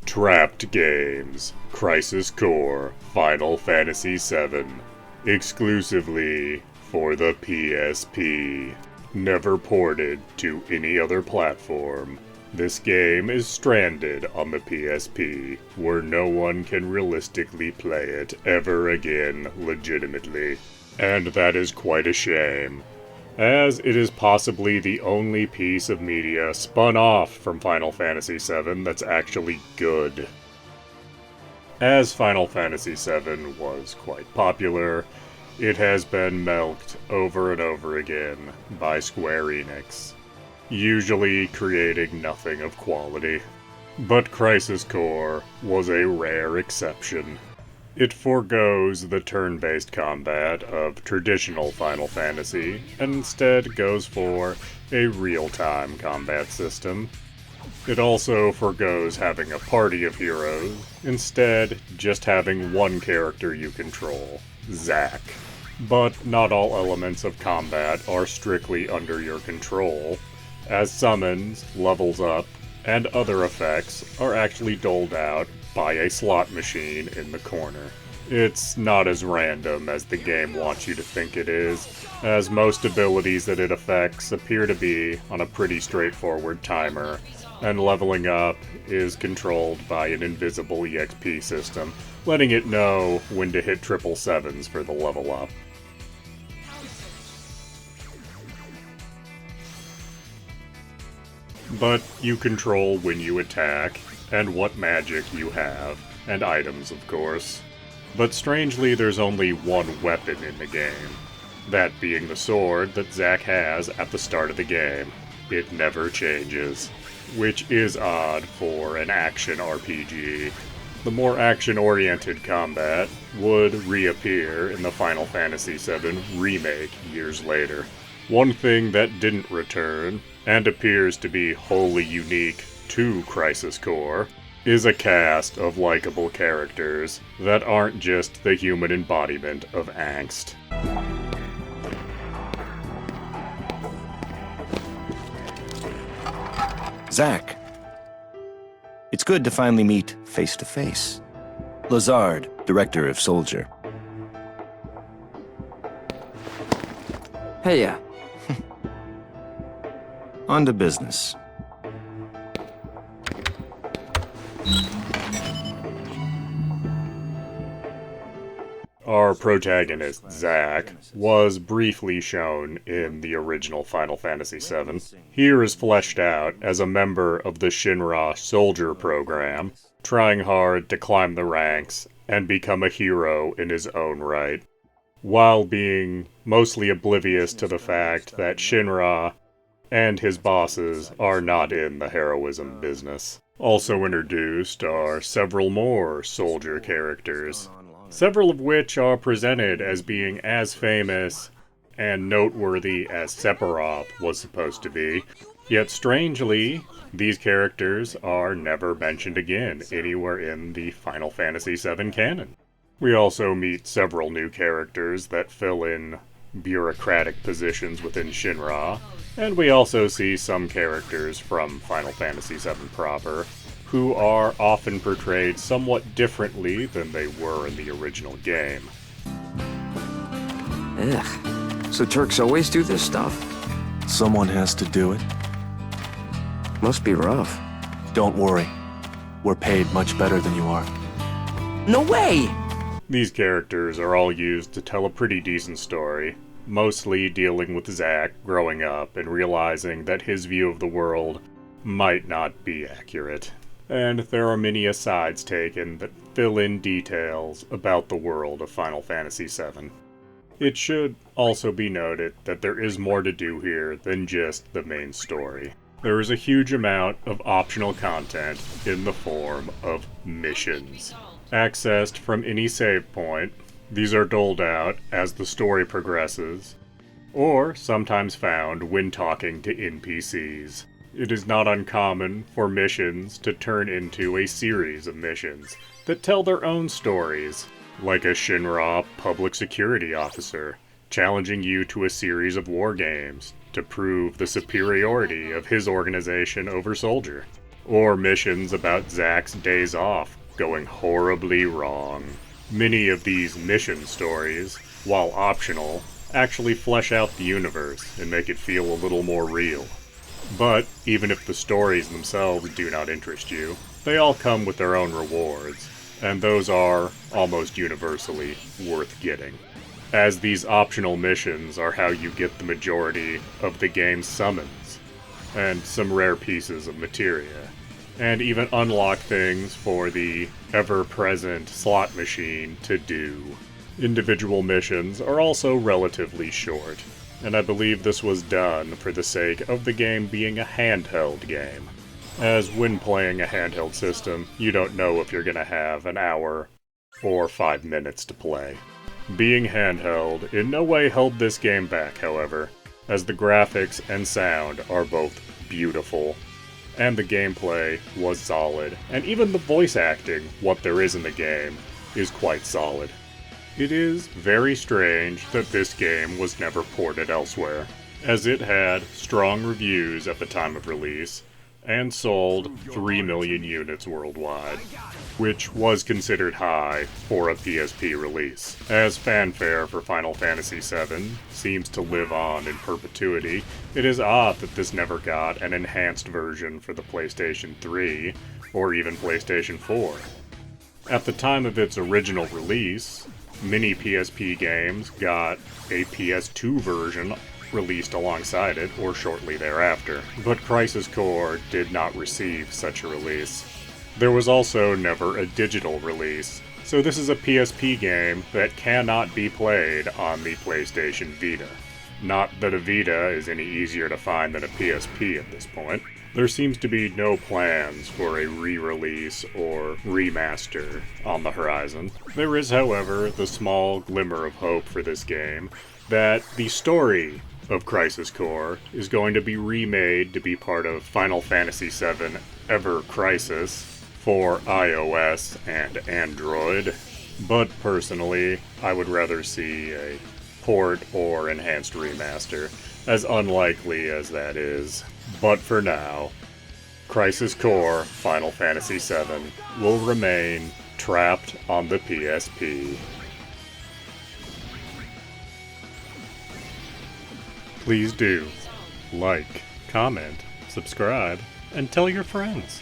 Trapped Games, Crisis Core, Final Fantasy VII, exclusively for the PSP. Never ported to any other platform. This game is stranded on the PSP, where no one can realistically play it ever again legitimately. And that is quite a shame, as it is possibly the only piece of media spun off from Final Fantasy VII that's actually good. As Final Fantasy VII was quite popular, it has been milked over and over again by Square Enix, usually creating nothing of quality. But Crisis Core was a rare exception. It forgoes the turn-based combat of traditional Final Fantasy, and instead goes for a real-time combat system. It also forgoes having a party of heroes, instead just having one character you control, Zack. But not all elements of combat are strictly under your control, as summons, levels up, and other effects are actually doled out by a slot machine in the corner. It's not as random as the game wants you to think it is, as most abilities that it affects appear to be on a pretty straightforward timer, and leveling up is controlled by an invisible EXP system, letting it know when to hit 777s for the level up. But you control when you attack, and what magic you have, and items, of course. But strangely, there's only one weapon in the game, that being the sword that Zack has at the start of the game. It never changes, which is odd for an action RPG. The more action-oriented combat would reappear in the Final Fantasy VII Remake years later. One thing that didn't return, and appears to be wholly unique to Crisis Core, is a cast of likable characters that aren't just the human embodiment of angst. Zack. It's good to finally meet face to face. Lazard, director of Soldier. Heya. On to business. Our protagonist, Zack, was briefly shown in the original Final Fantasy VII. Here is fleshed out as a member of the Shinra Soldier program, trying hard to climb the ranks and become a hero in his own right, while being mostly oblivious to the fact that Shinra and his bosses are not in the heroism business. Also introduced are several more soldier characters, several of which are presented as being as famous and noteworthy as Sephiroth was supposed to be, yet strangely, these characters are never mentioned again anywhere in the Final Fantasy VII canon. We also meet several new characters that fill in bureaucratic positions within Shinra, and we also see some characters from Final Fantasy VII proper, who are often portrayed somewhat differently than they were in the original game. Ugh. So Turks always do this stuff? Someone has to do it. Must be rough. Don't worry. We're paid much better than you are. No way! These characters are all used to tell a pretty decent story, mostly dealing with Zack growing up and realizing that his view of the world might not be accurate. And there are many asides taken that fill in details about the world of Final Fantasy VII. It should also be noted that there is more to do here than just the main story. There is a huge amount of optional content in the form of missions. Accessed from any save point, these are doled out as the story progresses, or sometimes found when talking to NPCs. It is not uncommon for missions to turn into a series of missions that tell their own stories, like a Shinra public security officer challenging you to a series of war games to prove the superiority of his organization over Soldier. or missions about Zack's days off going horribly wrong. Many of these mission stories, while optional, actually flesh out the universe and make it feel a little more real. But even if the stories themselves do not interest you, they all come with their own rewards, and those are, almost universally, worth getting. As these optional missions are how you get the majority of the game's summons, and some rare pieces of materia, and even unlock things for the ever-present slot machine to do. Individual missions are also relatively short, and I believe this was done for the sake of the game being a handheld game. As when playing a handheld system, you don't know if you're going to have an hour or 5 minutes to play. Being handheld in no way held this game back, however, as the graphics and sound are both beautiful, and the gameplay was solid, and even the voice acting, what there is in the game, is quite solid. It is very strange that this game was never ported elsewhere, as it had strong reviews at the time of release, and sold 3 million units worldwide, which was considered high for a PSP release. As fanfare for Final Fantasy VII seems to live on in perpetuity, it is odd that this never got an enhanced version for the PlayStation 3 or even PlayStation 4. At the time of its original release, many PSP games got a PS2 version released alongside it or shortly thereafter, but Crisis Core did not receive such a release. There was also never a digital release, so this is a PSP game that cannot be played on the PlayStation Vita. Not that a Vita is any easier to find than a PSP at this point. There seems to be no plans for a re-release or remaster on the horizon. There is, however, the small glimmer of hope for this game that the story of Crisis Core is going to be remade to be part of Final Fantasy VII Ever Crisis for iOS and Android, but personally, I would rather see a port or enhanced remaster, as unlikely as that is. But for now, Crisis Core Final Fantasy VII will remain trapped on the PSP. Please do like, comment, subscribe, and tell your friends.